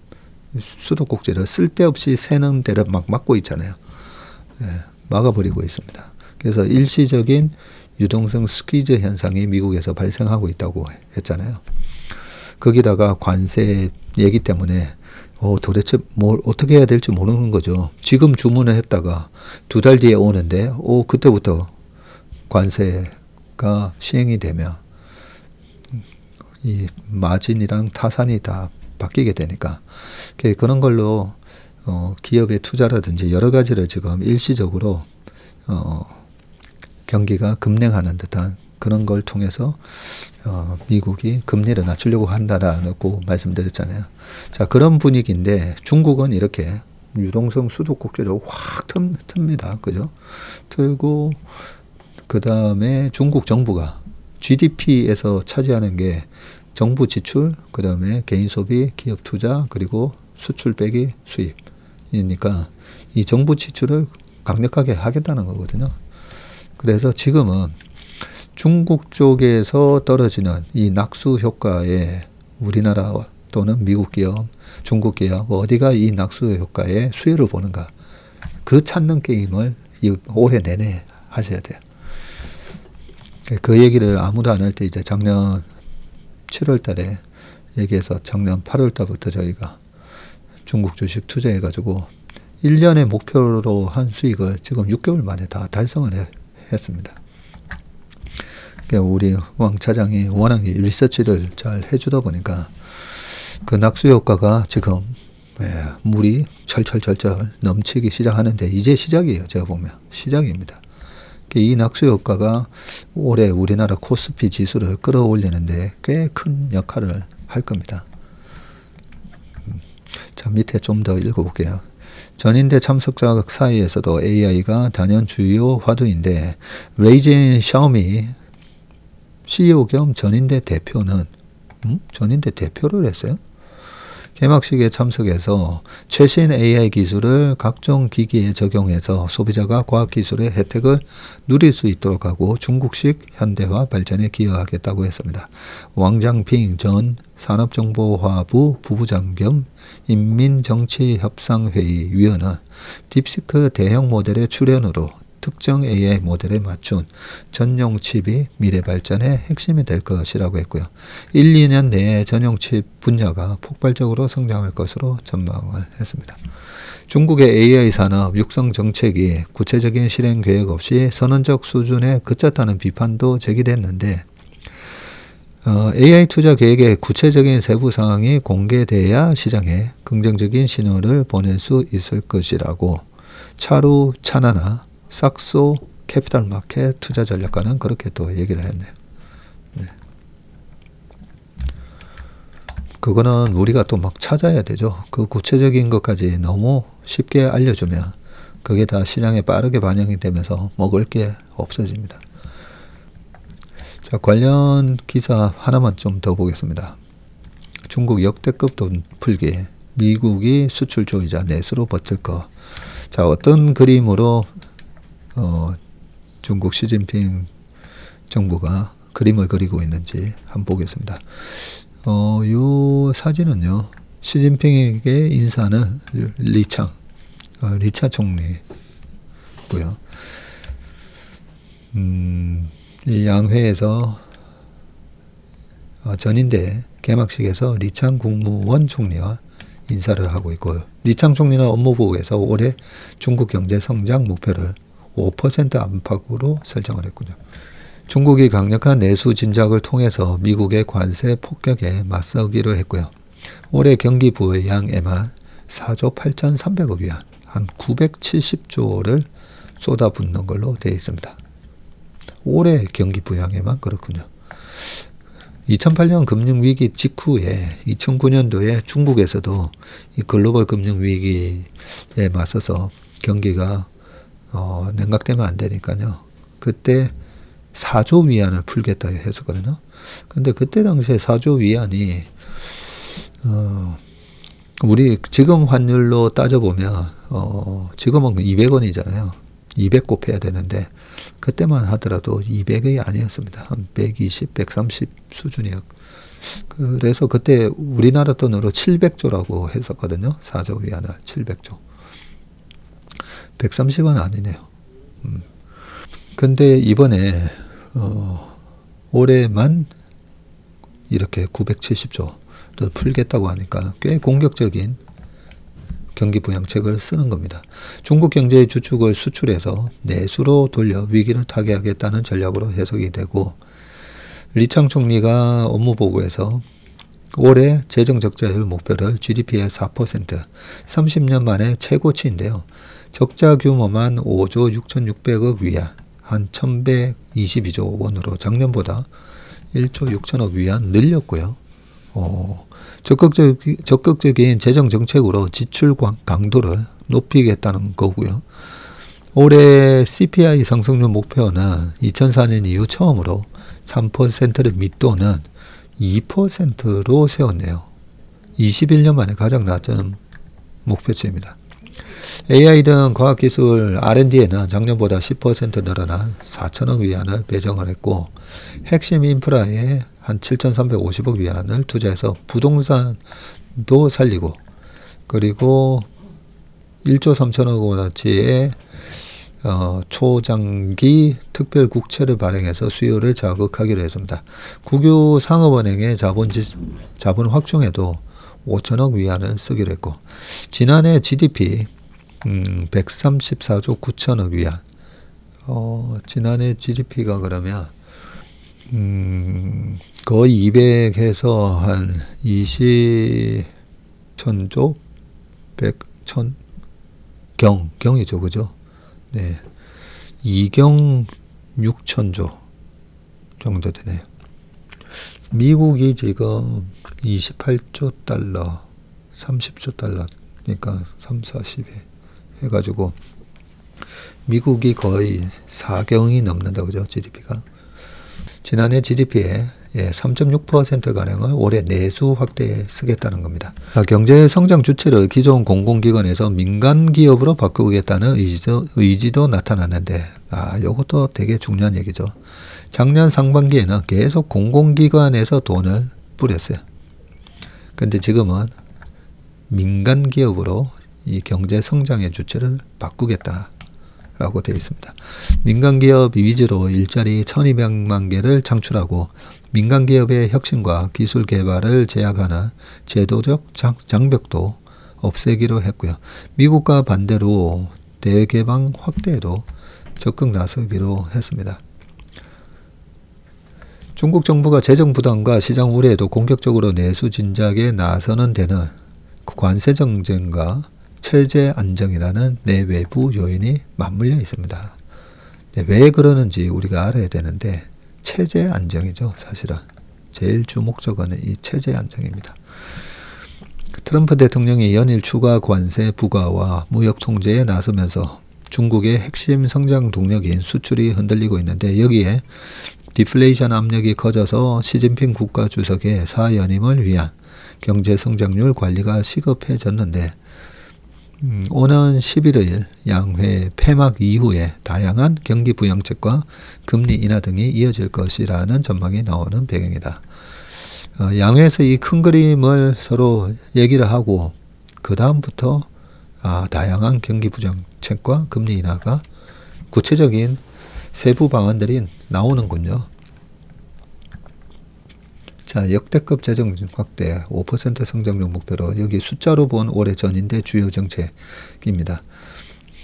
[SPEAKER 1] 수도꼭지를 쓸데없이 새는 데를 막 막고 있잖아요. 막아버리고 있습니다. 그래서 일시적인 유동성 스퀴즈 현상이 미국에서 발생하고 있다고 했잖아요. 거기다가 관세 얘기 때문에 도대체 뭘 어떻게 해야 될지 모르는 거죠. 지금 주문을 했다가 2달 뒤에 오는데 그때부터 관세가 시행이 되면 이 마진이랑 타산이 다 바뀌게 되니까 그런 걸로 기업의 투자라든지 여러 가지를 지금 일시적으로 경기가 급냉하는 듯한 그런 걸 통해서 미국이 금리를 낮추려고 한다라고 말씀드렸잖아요. 자, 그런 분위기인데 중국은 이렇게 유동성 수도꼭지를 확 틉니다. 그죠? 틀고 그 다음에 중국 정부가 GDP에서 차지하는 게 정부 지출, 그 다음에 개인 소비, 기업 투자, 그리고 수출 빼기 수입이니까 이 정부 지출을 강력하게 하겠다는 거거든요. 그래서 지금은 중국 쪽에서 떨어지는 이 낙수 효과에 우리나라 또는 미국 기업, 중국 기업 어디가 이 낙수 효과에 수혜를 보는가 그 찾는 게임을 올해 내내 하셔야 돼요. 그 얘기를 아무도 안 할 때 이제 작년 7월 달에 얘기해서 작년 8월 달부터 저희가 중국 주식 투자해가지고 1년의 목표로 한 수익을 지금 6개월 만에 다 달성을 했습니다. 우리 왕 차장이 워낙 리서치를 잘 해주다 보니까 그 낙수 효과가 지금 물이 철철철철 넘치기 시작하는데 이제 시작이에요. 제가 보면 시작입니다. 이 낙수 효과가 올해 우리나라 코스피 지수를 끌어올리는데 꽤 큰 역할을 할 겁니다. 자, 밑에 좀 더 읽어볼게요. 전인대 참석자 사이에서도 AI가 단연 주요 화두인데 레이진 샤오미 CEO 겸 전인대 대표는 전인대 대표를 했어요. 개막식에 참석해서 최신 AI 기술을 각종 기기에 적용해서 소비자가 과학기술의 혜택을 누릴 수 있도록 하고 중국식 현대화 발전에 기여하겠다고 했습니다. 왕장핑 전 산업정보화부 부부장 겸 인민정치협상회의 위원은 딥시크 대형 모델의 출현으로 특정 AI 모델에 맞춘 전용 칩이 미래 발전의 핵심이 될 것이라고 했고요. 1, 2년 내에 전용 칩 분야가 폭발적으로 성장할 것으로 전망을 했습니다. 중국의 AI 산업 육성 정책이 구체적인 실행 계획 없이 선언적 수준에 그쳤다는 비판도 제기됐는데 AI 투자 계획의 구체적인 세부 사항이 공개돼야 시장에 긍정적인 신호를 보낼 수 있을 것이라고 차루 차나나 삭소 캐피탈 마켓 투자 전략가는 그렇게 또 얘기를 했네요. 네. 그거는 우리가 또 막 찾아야 되죠. 그 구체적인 것까지 너무 쉽게 알려주면 그게 다 시장에 빠르게 반영이 되면서 먹을 게 없어집니다. 자, 관련 기사 하나만 좀 더 보겠습니다. 중국 역대급 돈 풀기, 미국이 수출조이자 내수로 버틸 거. 자, 어떤 그림으로 중국 시진핑 정부가 그림을 그리고 있는지 한번 보겠습니다. 요 사진은요, 시진핑에게 인사하는 리창 총리고요. 이 양회에서 전인대 개막식에서 리창 국무원 총리와 인사를 하고 있고요. 리창 총리는 업무보고에서 올해 중국 경제 성장 목표를 5% 안팎으로 설정을 했군요. 중국이 강력한 내수 진작을 통해서 미국의 관세 폭격에 맞서기로 했고요. 올해 경기 부양에만 4조 8,300억 위안, 한 970조를 쏟아붓는 걸로 되어 있습니다. 올해 경기 부양에만 그렇군요. 2008년 금융위기 직후에 2009년도에 중국에서도 이 글로벌 금융위기에 맞서서 경기가 냉각되면 안 되니까요. 그때 4조 위안을 풀겠다 했었거든요. 근데 그때 당시에 4조 위안이 우리 지금 환율로 따져보면 지금은 200원이잖아요. 200 곱해야 되는데 그때만 하더라도 200이 아니었습니다. 한 120, 130 수준이었고, 그래서 그때 우리나라 돈으로 700조라고 했었거든요. 4조 위안을 700조. 130원 아니네요. 근데 이번에 올해만 이렇게 970조를 풀겠다고 하니까 꽤 공격적인 경기 부양책을 쓰는 겁니다. 중국 경제의 주축을 수출해서 내수로 돌려 위기를 타개하겠다는 전략으로 해석이 되고, 리창 총리가 업무보고에서 올해 재정적자율 목표를 GDP의 4%, 30년 만에 최고치인데요. 적자 규모만 5조 6,600억 위안, 한 1,122조 원으로 작년보다 1조 6천억 위안 늘렸고요. 적극적인 재정 정책으로 지출 강도를 높이겠다는 거고요. 올해 CPI 상승률 목표는 2004년 이후 처음으로 3%를 밑도는 2%로 세웠네요. 21년 만에 가장 낮은 목표치입니다. AI 등 과학기술 R&D에는 작년보다 10% 늘어난 4천억 위안을 배정을 했고, 핵심 인프라에 한 7,350억 위안을 투자해서 부동산도 살리고, 그리고 1조 3천억 원어치의 초장기 특별 국채를 발행해서 수요를 자극하기로 했습니다. 국유 상업은행의 자본 확충에도 5천억 위안을 쓰기로 했고, 지난해 GDP 134조 9천억 위안. 지난해 GDP가 그러면 거의 200에서 한 20천조 100천 경이죠, 그죠? 네, 2경 6천조 정도 되네요. 미국이 지금 28조 달러, 30조 달러, 그러니까 3, 40에 해가지고 미국이 거의 4경이 넘는다, 그죠? GDP가. 지난해 GDP의 3.6%가량을 올해 내수 확대에 쓰겠다는 겁니다. 경제 성장 주체를 기존 공공기관에서 민간 기업으로 바꾸겠다는 의지도 나타났는데, 요것도 되게 중요한 얘기죠. 작년 상반기에는 계속 공공기관에서 돈을 뿌렸어요. 근데 지금은 민간 기업으로 이 경제 성장의 주체를 바꾸겠다라고 되어 있습니다. 민간 기업 위주로 일자리 1,200만 개를 창출하고, 민간 기업의 혁신과 기술 개발을 제약하는 제도적 장벽도 없애기로 했고요. 미국과 반대로 대개방 확대에도 적극 나서기로 했습니다. 중국 정부가 재정 부담과 시장 우려에도 공격적으로 내수 진작에 나서는 데는 관세 정쟁과 체제 안정이라는 내외부 요인이 맞물려 있습니다. 왜 그러는지 우리가 알아야 되는데, 체제 안정이죠. 사실은 제일 주목적은 이 체제 안정입니다. 트럼프 대통령이 연일 추가 관세 부과와 무역 통제에 나서면서 중국의 핵심 성장 동력인 수출이 흔들리고 있는데 여기에 디플레이션 압력이 커져서 시진핑 국가주석의 사연임을 위한 경제 성장률 관리가 시급해졌는데 오는 11일 양회 폐막 이후에 다양한 경기 부양책과 금리 인하 등이 이어질 것이라는 전망이 나오는 배경이다. 양회에서 이 큰 그림을 서로 얘기를 하고 그 다음부터 다양한 경기 부양책과 금리 인하가 구체적인 세부 방안들이 나오는군요. 자, 역대급 재정 확대 5% 성장률 목표로 여기 숫자로 본 올해 전인대 주요 정책입니다.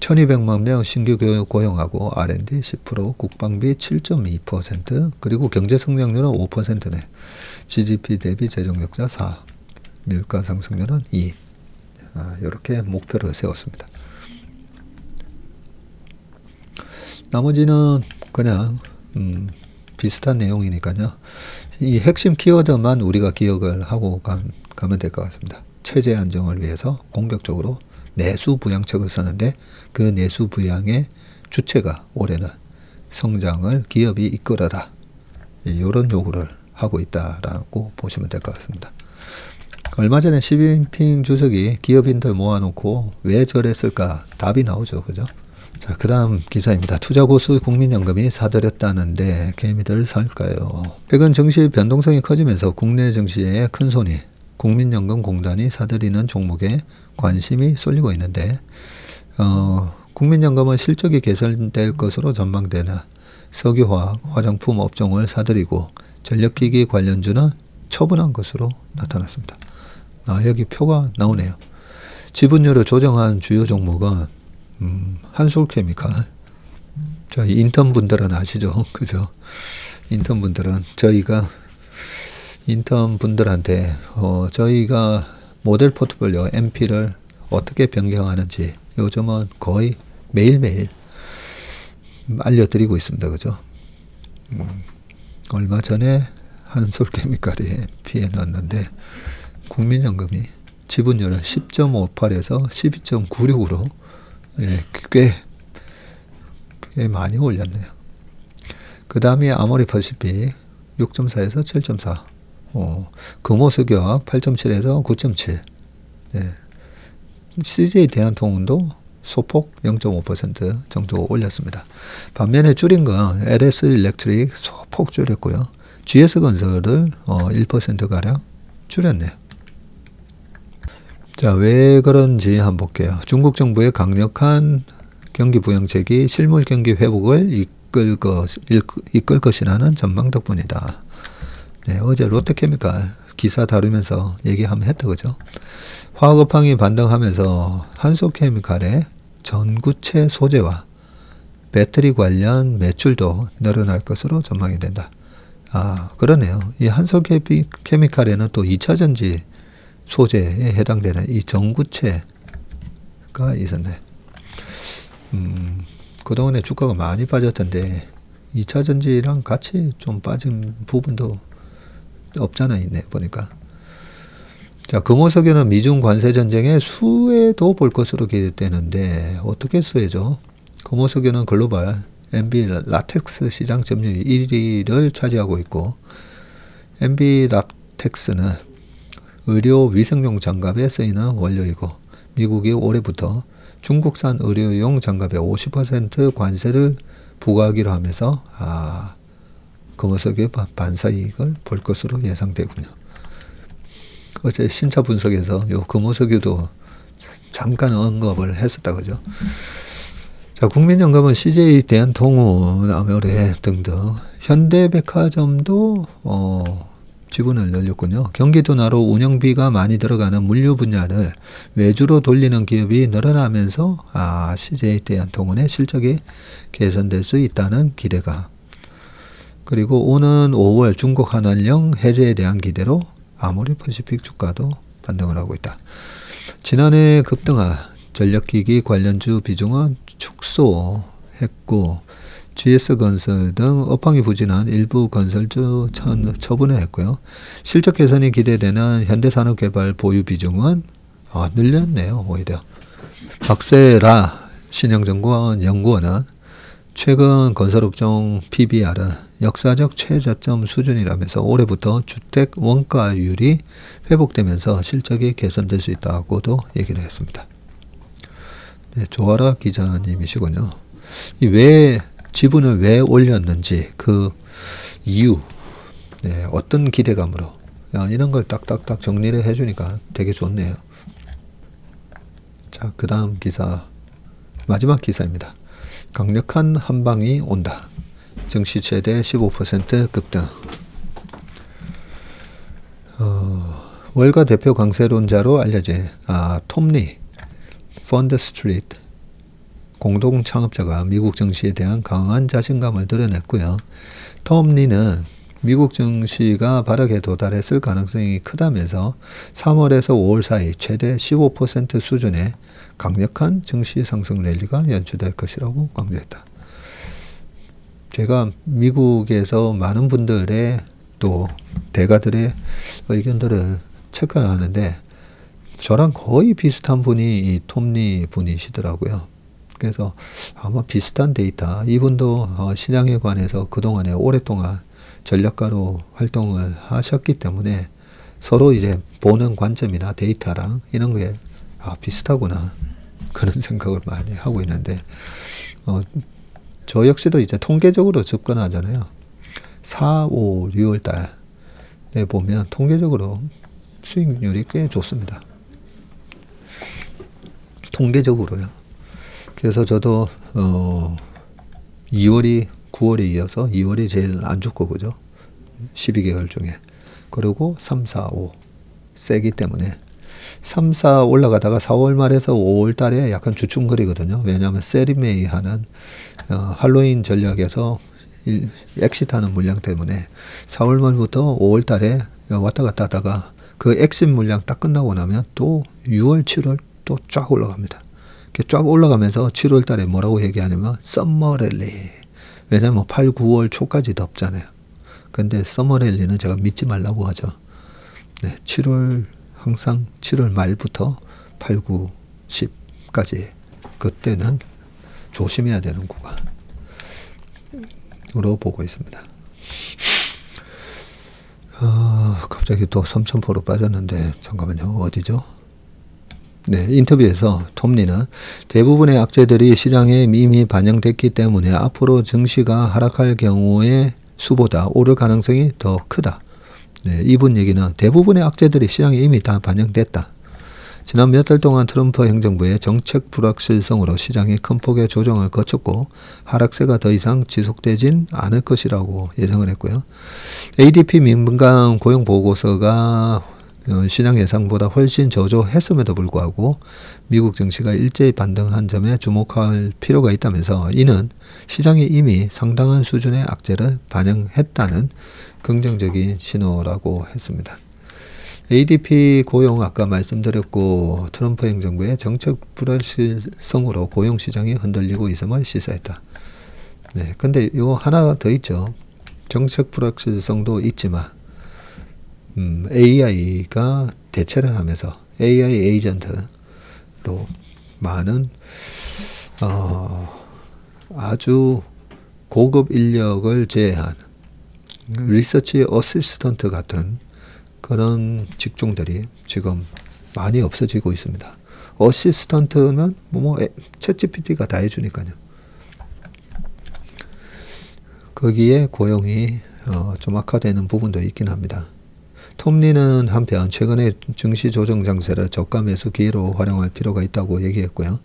[SPEAKER 1] 1200만 명 신규 고용하고 R&D 10%, 국방비 7.2%, 그리고 경제 성장률은 5%네. GDP 대비 재정 적자 4, 밀가 상승률은 2. 이렇게 목표를 세웠습니다. 나머지는 그냥 비슷한 내용이니까요. 이 핵심 키워드만 우리가 기억을 하고 가면 될 것 같습니다. 체제 안정을 위해서 공격적으로 내수 부양책을 쓰는데 그 내수 부양의 주체가 올해는 성장을 기업이 이끌어라. 이런 요구를 하고 있다라고 보시면 될 것 같습니다. 얼마 전에 시진핑 주석이 기업인들 모아놓고 왜 저랬을까 답이 나오죠. 그죠? 자, 그 다음 기사입니다. 투자고수 국민연금이 사들였다는데 개미들 살까요? 최근 증시 변동성이 커지면서 국내 증시에 큰 손이 국민연금공단이 사들이는 종목에 관심이 쏠리고 있는데 국민연금은 실적이 개선될 것으로 전망되는 석유화학, 화장품 업종을 사들이고 전력기기 관련주는 처분한 것으로 나타났습니다. 여기 표가 나오네요. 지분율을 조정한 주요 종목은 한솔케미칼. 저희 인턴분들은 아시죠? 그죠? 인턴분들은 저희가 인턴분들한테 저희가 모델 포트폴리오 MP를 어떻게 변경하는지 요즘은 거의 매일매일 알려드리고 있습니다. 그죠? 얼마 전에 한솔케미칼이 MP에 넣었는데 국민연금이 지분율을 10.58에서 12.96으로 꽤 많이 올렸네요. 그 다음에 아모레퍼시픽 6.4에서 7.4, 금호석유화학 8.7에서 9.7, CJ 대한통운도 소폭 0.5% 정도 올렸습니다. 반면에 줄인 건 LS 일렉트릭 소폭 줄였고요. GS건설을 1%가량 줄였네요. 자, 왜 그런지 한번 볼게요. 중국 정부의 강력한 경기 부양책이 실물 경기 회복을 이끌 것이라는 전망 덕분이다. 네, 어제 롯데케미칼 기사 다루면서 얘기하면 했다, 그죠? 화학업황이 반등하면서 한솔케미칼의 전구체 소재와 배터리 관련 매출도 늘어날 것으로 전망이 된다. 그러네요. 이 한솔케미칼에는 또 2차전지 소재에 해당되는 이 전구체가 있었네. 그동안에 주가가 많이 빠졌던데 2차전지랑 같이 좀 빠진 부분도 없잖아 있네 보니까. 자, 금호석유는 미중 관세 전쟁의 수혜도 볼 것으로 기대되는데 어떻게 수혜죠? 금호석유는 글로벌 MB 라텍스 시장 점유율 1위를 차지하고 있고 MB 라텍스는 의료 위생용 장갑에 쓰이는 원료이고 미국이 올해부터 중국산 의료용 장갑에 50% 관세를 부과하기로 하면서 금호석유 반사이익을 볼 것으로 예상되군요. 어제 신차 분석에서 요 금호석유도 잠깐 언급을 했었다 그죠? 자, 국민연금은 CJ 대한통운, 아모레 등등 현대백화점도 지분을 늘렸군요. 경기 둔화로 운영비가 많이 들어가는 물류 분야를 외주로 돌리는 기업이 늘어나면서 CJ 대한통운의 실적이 개선될 수 있다는 기대가. 그리고 오는 5월 중국 한원령 해제에 대한 기대로 아모레퍼시픽 주가도 반등을 하고 있다. 지난해 급등한 전력기기 관련주 비중은 축소했고 GS건설 등 업황이 부진한 일부 건설주 처분을 했고요. 실적 개선이 기대되는 현대산업개발 보유 비중은 늘렸네요. 오히려 박세라 신영증권 연구원은 최근 건설업종 PBR은 역사적 최저점 수준이라면서 올해부터 주택 원가율이 회복되면서 실적이 개선될 수 있다고도 얘기를 했습니다. 네, 조아라 기자님이시군요. 왜 지분을 왜 올렸는지 그 이유, 네, 어떤 기대감으로 이런 걸 딱딱딱 정리를 해주니까 되게 좋네요. 자, 그 다음 기사, 마지막 기사입니다. 강력한 한방이 온다. 증시 최대 15% 급등. 월가 대표 강세론자로 알려진 톰리 펀드 스트리트 공동 창업자가 미국 증시에 대한 강한 자신감을 드러냈고요. 톰리는 미국 증시가 바닥에 도달했을 가능성이 크다면서 3월에서 5월 사이 최대 15% 수준의 강력한 증시 상승 랠리가 연출될 것이라고 강조했다. 제가 미국에서 많은 분들의 또 대가들의 의견들을 체크를 하는데 저랑 거의 비슷한 분이 이 톰리 분이시더라고요. 그래서 아마 비슷한 데이터, 이분도 시장에 관해서 그동안에 오랫동안 전략가로 활동을 하셨기 때문에 서로 이제 보는 관점이나 데이터랑 이런 게 비슷하구나 그런 생각을 많이 하고 있는데 저 역시도 이제 통계적으로 접근하잖아요. 4, 5, 6월 달에 보면 통계적으로 수익률이 꽤 좋습니다. 통계적으로요. 그래서 저도 2월이 9월에 이어서 2월이 제일 안 좋고 그죠? 12개월 중에. 그리고 3, 4, 5 세기 때문에 3, 4 올라가다가 4월 말에서 5월 달에 약간 주춤거리거든요. 왜냐하면 세리메이 하는 할로윈 전략에서 엑시트하는 물량 때문에 4월 말부터 5월 달에 왔다 갔다 하다가 그 엑시 물량 딱 끝나고 나면 또 6월, 7월 또 쫙 올라갑니다. 쫙 올라가면서 7월 달에 뭐라고 얘기하냐면 썸머 랠리. 왜냐면 8, 9월 초까지 덥잖아요. 근데 서머 랠리는 제가 믿지 말라고 하죠. 네, 7월 항상 7월 말부터 8, 9, 10까지 그때는 조심해야 되는 구간으로 보고 있습니다. 갑자기 또 3,000% 빠졌는데 잠깐만요. 어디죠? 네, 인터뷰에서 톰리는 대부분의 악재들이 시장에 이미 반영됐기 때문에 앞으로 증시가 하락할 경우의 수보다 오를 가능성이 더 크다. 네, 이분 얘기는 대부분의 악재들이 시장에 이미 다 반영됐다. 지난 몇 달 동안 트럼프 행정부의 정책 불확실성으로 시장이 큰 폭의 조정을 거쳤고 하락세가 더 이상 지속되진 않을 것이라고 예상을 했고요. ADP 민간 고용 보고서가 시장 예상보다 훨씬 저조했음에도 불구하고 미국 증시가 일제히 반등한 점에 주목할 필요가 있다면서 이는 시장이 이미 상당한 수준의 악재를 반영했다는 긍정적인 신호라고 했습니다. ADP 고용 아까 말씀드렸고 트럼프 행정부의 정책 불확실성으로 고용 시장이 흔들리고 있음을 시사했다. 네, 근데 요 하나 더 있죠. 정책 불확실성도 있지만 AI가 대체를 하면서 AI 에이전트로 많은 아주 고급 인력을 제외한 리서치 어시스턴트 같은 그런 직종들이 지금 많이 없어지고 있습니다. 어시스턴트면 챗GPT가 다 해주니까요. 거기에 고용이 좀 악화되는 부분도 있긴 합니다. 톰리는 한편 최근에 증시 조정 장세를 저가 매수 기회로 활용할 필요가 있다고 얘기했고요.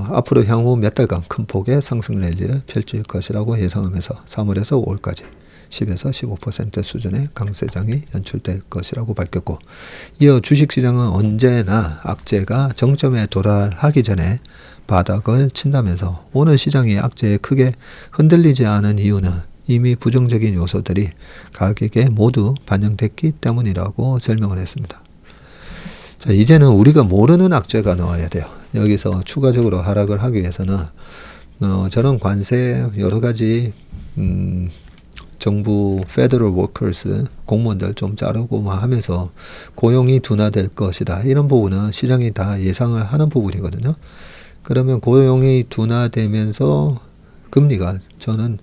[SPEAKER 1] 앞으로 향후 몇 달간 큰 폭의 상승 랠리를 펼칠 것이라고 예상하면서 3월에서 5월까지 10에서 15% 수준의 강세장이 연출될 것이라고 밝혔고 이어 주식시장은 언제나 악재가 정점에 도달하기 전에 바닥을 친다면서 오늘 시장이 악재에 크게 흔들리지 않은 이유는 이미 부정적인 요소들이 가격에 모두 반영됐기 때문이라고 설명을 했습니다. 자, 이제는 우리가 모르는 악재가 나와야 돼요. 여기서 추가적으로 하락을 하기 위해서는 저런 관세 여러 가지 정부 페더럴 워커스 공무원들 좀 자르고 하면서 고용이 둔화될 것이다. 이런 부분은 시장이 다 예상을 하는 부분이거든요. 그러면 고용이 둔화되면서 금리가, 저는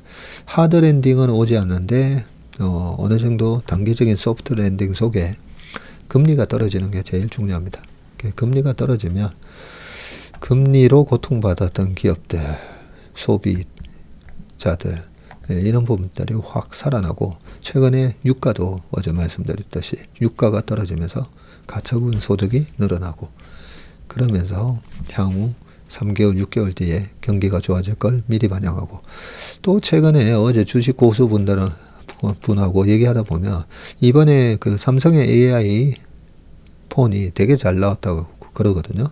[SPEAKER 1] 하드 랜딩은 오지 않는데 어느 정도 단기적인 소프트 랜딩 속에 금리가 떨어지는 게 제일 중요합니다. 금리가 떨어지면 금리로 고통받았던 기업들, 소비자들, 이런 부분들이 확 살아나고, 최근에 유가도 어제 말씀드렸듯이 유가가 떨어지면서 가처분 소득이 늘어나고, 그러면서 향후 3개월, 6개월 뒤에 경기가 좋아질 걸 미리 반영하고, 또 최근에 어제 주식 고수분하고 얘기하다 보면 이번에 그 삼성의 AI 폰이 되게 잘 나왔다고 그러거든요.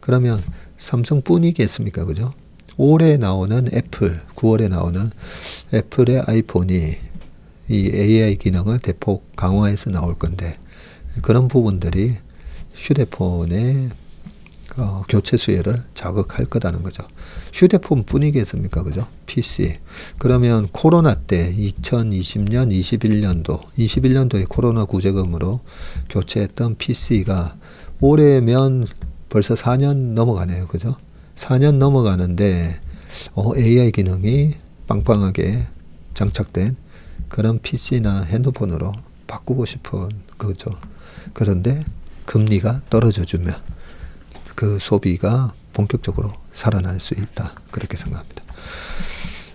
[SPEAKER 1] 그러면 삼성뿐이겠습니까? 그죠? 올해 나오는 애플, 9월에 나오는 애플의 아이폰이 이 AI 기능을 대폭 강화해서 나올 건데, 그런 부분들이 휴대폰의 교체 수요를 자극할 거다는 거죠. 휴대폰 뿐이겠습니까? 그죠? PC. 그러면 코로나 때 2020년, 21년도에 코로나 구제금으로 교체했던 PC가 올해면 벌써 4년 넘어가네요. 그죠? 4년 넘어가는데 AI 기능이 빵빵하게 장착된 그런 PC나 핸드폰으로 바꾸고 싶은 거죠. 그런데 금리가 떨어져 주면 그 소비가 본격적으로 살아날 수 있다. 그렇게 생각합니다.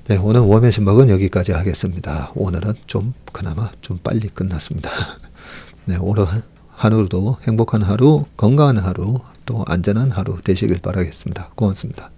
[SPEAKER 1] 네, 오늘 웜의 신박은 여기까지 하겠습니다. 오늘은 그나마 좀 빨리 끝났습니다. 네, 오늘 하루도 행복한 하루, 건강한 하루, 또 안전한 하루 되시길 바라겠습니다. 고맙습니다.